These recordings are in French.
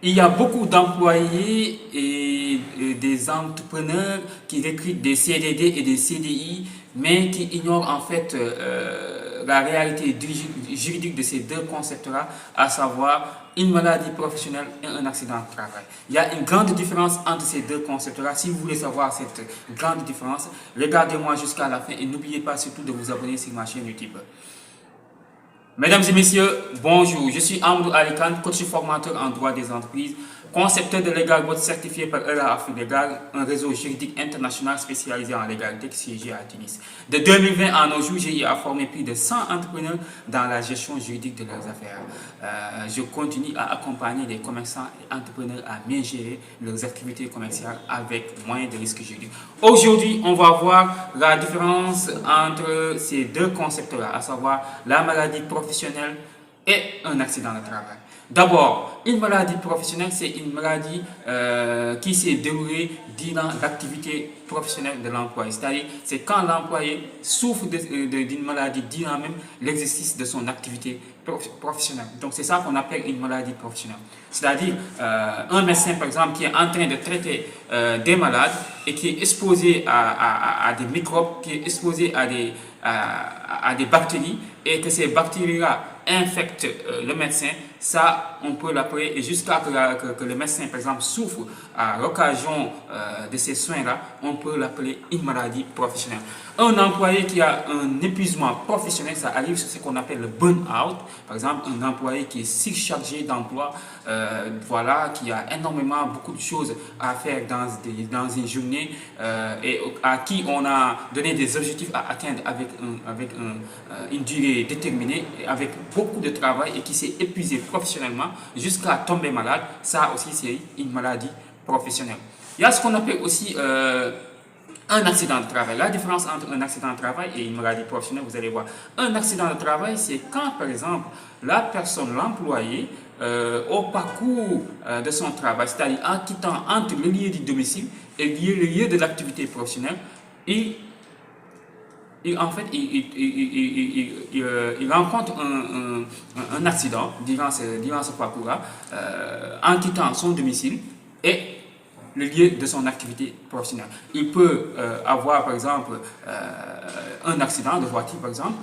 Il y a beaucoup d'employés et des entrepreneurs qui recrutent des CDD et des CDI, mais qui ignorent en fait la réalité juridique de ces deux concepts-là, à savoir une maladie professionnelle et un accident de travail. Il y a une grande différence entre ces deux concepts-là. Si vous voulez savoir cette grande différence, regardez-moi jusqu'à la fin et n'oubliez pas surtout de vous abonner sur ma chaîne YouTube. Mesdames et messieurs, bonjour. Je suis Amadou Alikan, coach formateur en droit des entreprises, concepteur de Legal Board certifié par ELA Afrique Legal, un réseau juridique international spécialisé en légalité qui siège à Tunis. De 2020 à nos jours, j'ai formé plus de 100 entrepreneurs dans la gestion juridique de leurs affaires. Je continue à accompagner les commerçants et entrepreneurs à bien gérer leurs activités commerciales avec moins de risques juridiques. Aujourd'hui, on va voir la différence entre ces deux concepts-là, à savoir la maladie professionnelle et un accident de travail. D'abord, une maladie professionnelle, c'est une maladie qui s'est déroulée durant l'activité professionnelle de l'employé. C'est-à-dire, c'est quand l'employé souffre d'une maladie durant même l'exercice de son activité professionnelle. Donc, c'est ça qu'on appelle une maladie professionnelle. C'est-à-dire, un médecin, par exemple, qui est en train de traiter des malades et qui est exposé à des microbes, qui est exposé à des bactéries, et que ces bactéries-là infectent le médecin, ça, on peut l'appeler, et jusqu'à que le médecin, par exemple, souffre à l'occasion de ces soins-là, on peut l'appeler une maladie professionnelle. Un employé qui a un épuisement professionnel, ça arrive sur ce qu'on appelle le burn-out. Par exemple, un employé qui est surchargé d'emploi, voilà, qui a énormément, beaucoup de choses à faire dans une journée et à qui on a donné des objectifs à atteindre avec une durée déterminée, avec beaucoup de travail et qui s'est épuisé professionnellement jusqu'à tomber malade, ça aussi c'est une maladie professionnelle. Il y a ce qu'on appelle aussi un accident de travail. La différence entre un accident de travail et une maladie professionnelle, vous allez voir. Un accident de travail, c'est quand, par exemple, la personne, l'employé, au parcours de son travail, c'est-à-dire en quittant entre le lieu du domicile et le lieu de l'activité professionnelle, en fait, il rencontre un accident durant ce parcours-là, en quittant son domicile et le lieu de son activité professionnelle. Il peut avoir, par exemple, un accident de voiture, par exemple.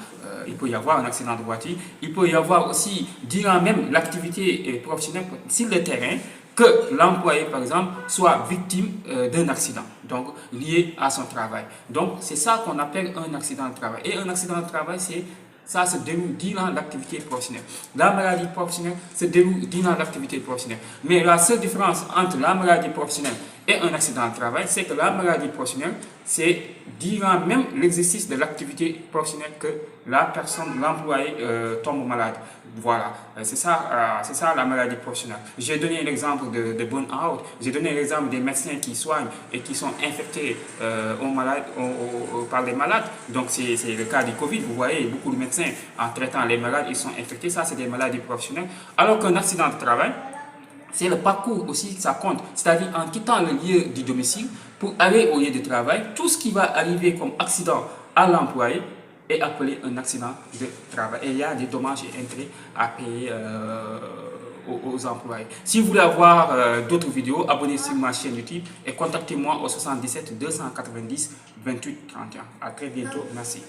Il peut y avoir un accident de voiture. Il peut y avoir aussi, durant même l'activité professionnelle sur le terrain, que l'employé, par exemple, soit victime d'un accident, donc lié à son travail. Donc, c'est ça qu'on appelle un accident de travail. Et un accident de travail, ça se déroule durant l'activité professionnelle. La maladie professionnelle se déroule durant l'activité professionnelle. Mais la seule différence entre la maladie professionnelle et un accident de travail, c'est que la maladie professionnelle, c'est durant même l'exercice de l'activité professionnelle que la personne, l'employé, tombe malade. Voilà, c'est ça la maladie professionnelle. J'ai donné l'exemple de burn-out, j'ai donné l'exemple des médecins qui soignent et qui sont infectés par les malades. Donc c'est le cas du Covid, vous voyez, beaucoup de médecins en traitant les malades, ils sont infectés, ça c'est des maladies professionnelles. Alors qu'un accident de travail, c'est le parcours aussi, ça compte. C'est-à-dire en quittant le lieu du domicile pour aller au lieu de travail, tout ce qui va arriver comme accident à l'employé est appelé un accident de travail. Et il y a des dommages et intérêts à payer aux employés. Si vous voulez avoir d'autres vidéos, abonnez-vous sur ma chaîne YouTube et contactez-moi au 77 290 28 31. À très bientôt. Merci.